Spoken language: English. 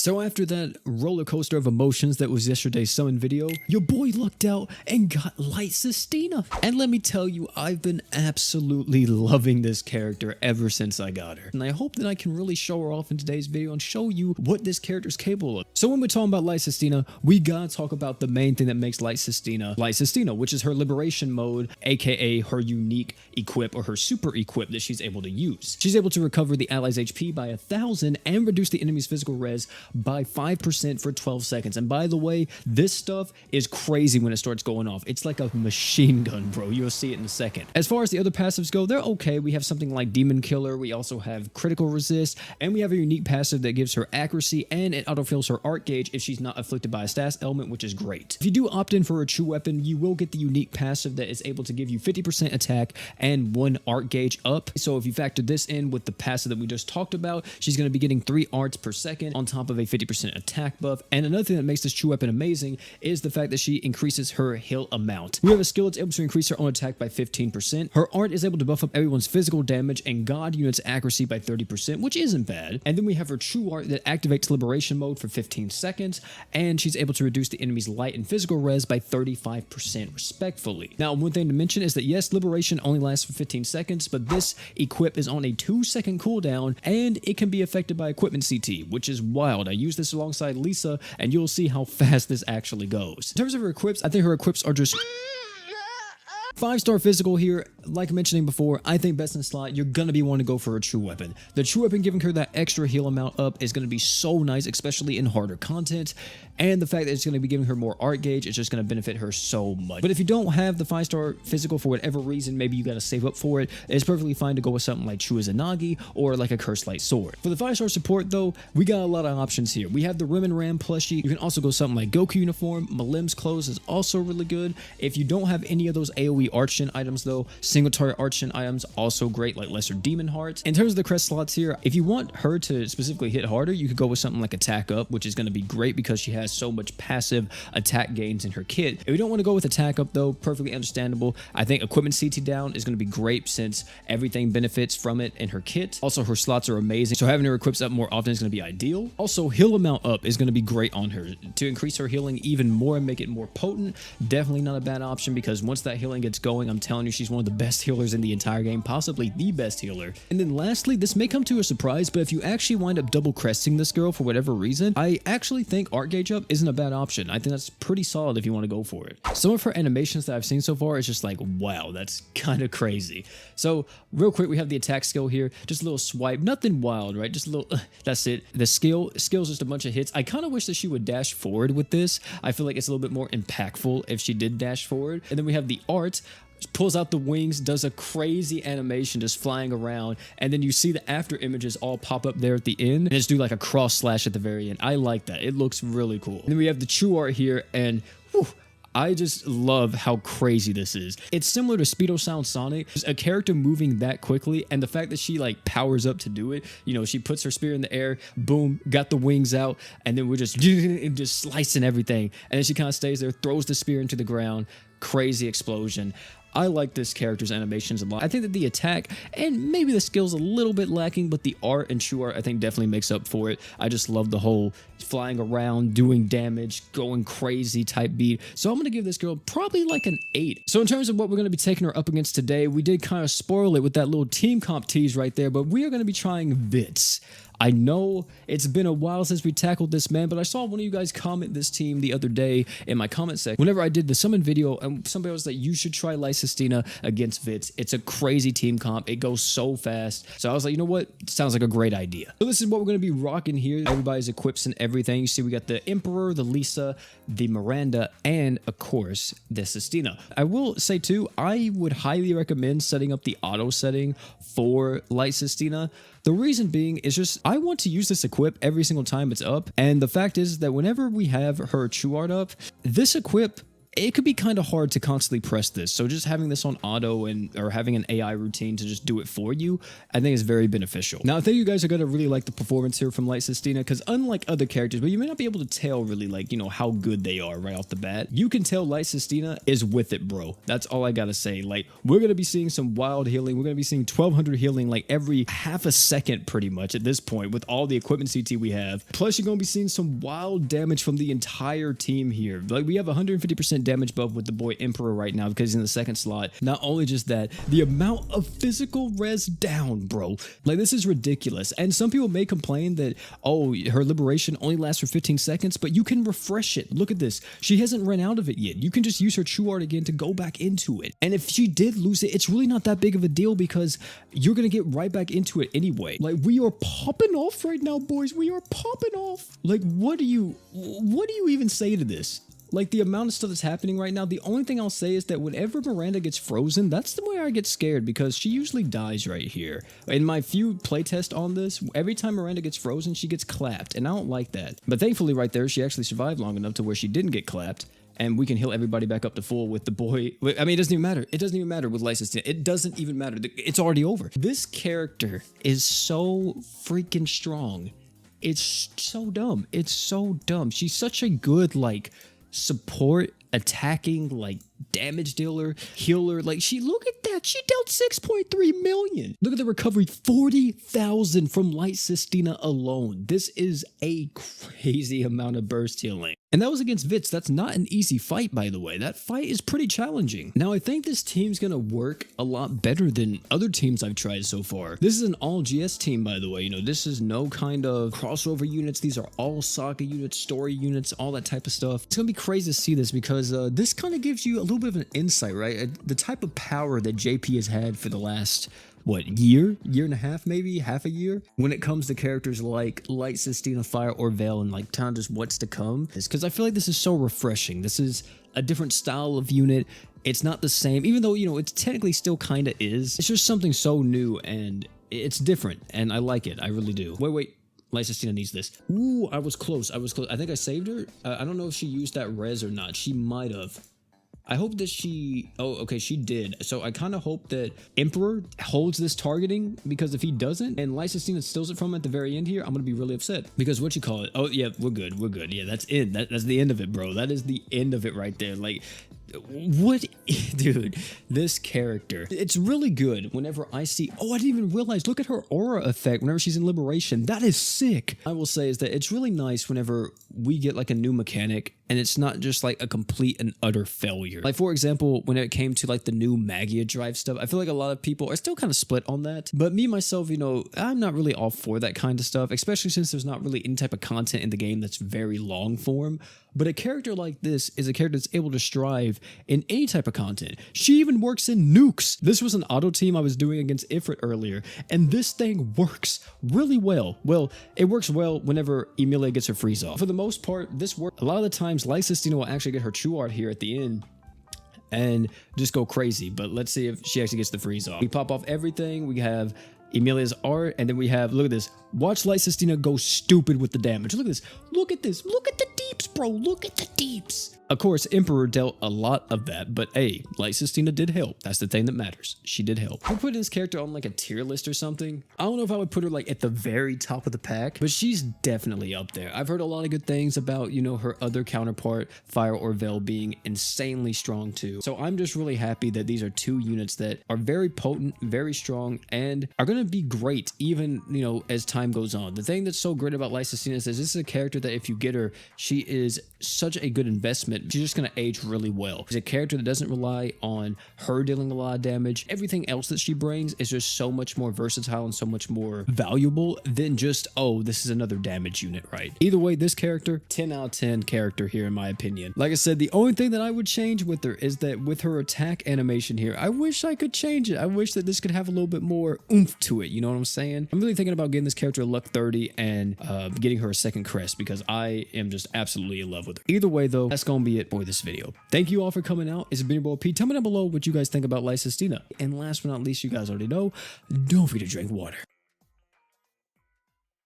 So after that roller coaster of emotions that was yesterday's summon video, your boy lucked out and got Light Cestina. And let me tell you, I've been absolutely loving this character ever since I got her. And I hope that I can really show her off in today's video and show you what this character is capable of. So when we're talking about Light Cestina, we gotta talk about the main thing that makes Light Cestina, which is her liberation mode, aka her unique equip or her super equip that she's able to use. She's able to recover the ally's HP by 1,000 and reduce the enemy's physical res by 5% for 12 seconds. And by the way, this stuff is crazy when it starts going off. It's like a machine gun, bro. You'll see it in a second. As far as the other passives go, they're okay. We have something like Demon Killer. We also have Critical Resist, and we have a unique passive that gives her accuracy, and it autofills her art gauge if she's not afflicted by a status element, which is great. If you do opt in for a true weapon, you will get the unique passive that is able to give you 50% attack and 1 art gauge up. So if you factor this in with the passive that we just talked about, she's going to be getting 3 arts per second on top of a 50% attack buff. And another thing that makes this true weapon amazing is the fact that she increases her heal amount. We have a skill that's able to increase her own attack by 15%. Her art is able to buff up everyone's physical damage and god units accuracy by 30%, which isn't bad. And then we have her true art that activates liberation mode for 15 seconds, and she's able to reduce the enemy's light and physical res by 35% respectively. Now, one thing to mention is that yes, liberation only lasts for 15 seconds, but this equip is on a 2-second cooldown, and it can be affected by equipment CT, which is wild. I use this alongside Lisa, and you'll see how fast this actually goes. In terms of her equips, I think her equips are just 5-star physical here. Like mentioning before, I think best in slot, you're going to be wanting to go for a true weapon. The true weapon giving her that extra heal amount up is going to be so nice, especially in harder content. And the fact that it's going to be giving her more art gauge is just going to benefit her so much. But if you don't have the 5-star physical for whatever reason, maybe you got to save up for it, it's perfectly fine to go with something like True as a Nagi or like a Cursed Light Sword. For the 5-star support though, we got a lot of options here. We have the Rim and Ram plushie. You can also go something like Goku uniform. Malim's clothes is also really good. If you don't have any of those AoE Archon items though, single target Archon items also great, like Lesser Demon Hearts. In terms of the crest slots here, if you want her to specifically hit harder, you could go with something like Attack Up, which is going to be great because she has so much passive attack gains in her kit. If you don't want to go with Attack Up though, perfectly understandable. I think Equipment CT down is going to be great since everything benefits from it in her kit. Also, her slots are amazing, so having her equips up more often is going to be ideal. Also, heal amount up is going to be great on her. To increase her healing even more and make it more potent, definitely not a bad option, because once that healing gets going, I'm telling you, she's one of the best healers in the entire game, possibly the best healer. And then lastly, this may come to a surprise, but if you actually wind up double cresting this girl for whatever reason, I actually think art gauge up isn't a bad option. I think that's pretty solid if you want to go for it. Some of her animations that I've seen so far is just like, wow, that's kind of crazy. So real quick, we have the attack skill here, just a little swipe, nothing wild, right? Just a little, that's it. The skill's just a bunch of hits. I kind of wish that she would dash forward with this. I feel like it's a little bit more impactful if she did dash forward. And then we have the art, pulls out the wings, does a crazy animation just flying around, and then you see the after images all pop up there at the end and just do like a cross slash at the very end. I like that. It looks really cool. And then we have the true art here, and whew, I just love how crazy this is. It's similar to Speedo Sound Sonic, just a character moving that quickly, and the fact that she like powers up to do it. You know, she puts her spear in the air, boom, got the wings out, and then we're just slicing everything, and then she kind of stays there, throws the spear into the ground, crazy explosion. I like this character's animations a lot. I think that the attack and maybe the skill's a little bit lacking, but the art and true art I think definitely makes up for it. I just love the whole flying around, doing damage, going crazy type beat. So I'm going to give this girl probably like an 8. So in terms of what we're going to be taking her up against today, we did kind of spoil it with that little team comp tease right there, but we are going to be trying Vits. I know it's been a while since we tackled this, man, but I saw one of you guys comment this team the other day in my comment section whenever I did the summon video, and somebody was like, you should try Light Cestina against Vits. It's a crazy team comp. It goes so fast. So I was like, you know what? Sounds like a great idea. So this is what we're going to be rocking here. Everybody's equips and everything. You see we got the Emperor, the Lisa, the Miranda, and of course, the Cestina. I will say too, I would highly recommend setting up the auto setting for Light Cestina. The reason being is just I want to use this equip every single time it's up, and the fact is that whenever we have her true art up, this equip it could be kind of hard to constantly press this. So just having this on auto or having an AI routine to just do it for you, I think is very beneficial. Now, I think you guys are going to really like the performance here from Light Cestina, because unlike other characters, but you may not be able to tell really like, how good they are right off the bat. You can tell Light Cestina is with it, bro. That's all I got to say. Like, we're going to be seeing some wild healing. We're going to be seeing 1200 healing like every half a second pretty much at this point with all the equipment CT we have. Plus, you're going to be seeing some wild damage from the entire team here. Like, we have 150% damage buff with the boy Emperor right now because he's in the second slot. Not only just that, the amount of physical res down, bro. Like, this is ridiculous. And some people may complain that, oh, her liberation only lasts for 15 seconds, but you can refresh it. Look at this. She hasn't run out of it yet. You can just use her True Art again to go back into it. And if she did lose it, it's really not that big of a deal because you're going to get right back into it anyway. Like, we are popping off right now, boys. We are popping off. Like, what do you even say to this? Like, the amount of stuff that's happening right now, the only thing I'll say is that whenever Miranda gets frozen, that's the way I get scared because she usually dies right here. In my few playtests on this, every time Miranda gets frozen, she gets clapped, and I don't like that. But thankfully right there, she actually survived long enough to where she didn't get clapped, and we can heal everybody back up to full with the boy. I mean, it doesn't even matter. It doesn't even matter with Light Cestina. It doesn't even matter. It's already over. This character is so freaking strong. It's so dumb. It's so dumb. She's such a good, like, support, attacking, like, damage dealer, healer. Like, look at that. She dealt 6.3 million. Look at the recovery, 40,000 from Light Cestina alone. This is a crazy amount of burst healing. And that was against Vitz. That's not an easy fight, by the way. That fight is pretty challenging. Now, I think this team's gonna work a lot better than other teams I've tried so far. This is an all GS team, by the way. This is no kind of crossover units. These are all saga units, story units, all that type of stuff. It's gonna be crazy to see this because this kind of gives you a little bit of an insight, right? The type of power that JP has had for the last, what, year and a half, maybe half a year, when it comes to characters like Light Cestina, Fire, or Veil, and like kind of just what's to come. Is because I feel like this is so refreshing. This is a different style of unit. It's not the same, even though, it's technically still kind of is. It's just something so new and it's different, and I like it. I really do. Wait. Light Cestina needs this. Ooh, I was close. I think I saved her. I don't know if she used that res or not. She might have. I hope that oh, okay, she did. So I kind of hope that Emperor holds this targeting, because if he doesn't and Light Cestina steals it from him at the very end here, I'm gonna be really upset. Because what you call it? Oh yeah, we're good. Yeah, that's it. That's the end of it, bro. That is the end of it right there. Like, what, dude, this character, it's really good whenever I see, oh, I didn't even realize, look at her aura effect whenever she's in liberation. That is sick. I will say is that it's really nice whenever we get like a new mechanic and it's not just like a complete and utter failure. Like, for example, when it came to like the new Magia drive stuff, I feel like a lot of people are still kind of split on that, but me myself, I'm not really all for that kind of stuff, especially since there's not really any type of content in the game that's very long form. But a character like this is a character that's able to strive in any type of content. She even works in nukes. This was an auto team I was doing against Ifrit earlier, and this thing works really well. Well, it works well whenever Emilia gets her freeze off. For the most part, this works. A lot of the times, Light Cestina will actually get her True Art here at the end and just go crazy. But let's see if she actually gets the freeze off. We pop off everything. We have Emilia's art, and then we have, look at this. Watch Light Cestina go stupid with the damage. Look at this. Look at this. Look at the deeps, bro. Look at the deeps. Of course, Emperor dealt a lot of that, but hey, Light Cestina did help. That's the thing that matters. She did help. We're putting this character on like a tier list or something. I don't know if I would put her like at the very top of the pack, but she's definitely up there. I've heard a lot of good things about, her other counterpart, Fire or Veil, being insanely strong too. So I'm just really happy that these are two units that are very potent, very strong, and are going to be great even, as time goes on. The thing that's so great about Light Cestina is this is a character that if you get her, she is such a good investment. She's just going to age really well. She's a character that doesn't rely on her dealing a lot of damage. Everything else that she brings is just so much more versatile and so much more valuable than just, oh, this is another damage unit, right? Either way, this character, 10 out of 10 character here in my opinion. Like I said, the only thing that I would change with her is that with her attack animation here, I wish I could change it. I wish that this could have a little bit more oomph to it. You know what I'm saying? I'm really thinking about getting this character a luck 30 and getting her a second crest because I am just absolutely in love with her. Either way though, that's gonna be it for this video. Thank you all for coming out. It's been your boy P. Tell me down below what you guys think about Light Cestina. And last but not least, you guys already know, don't forget to drink water.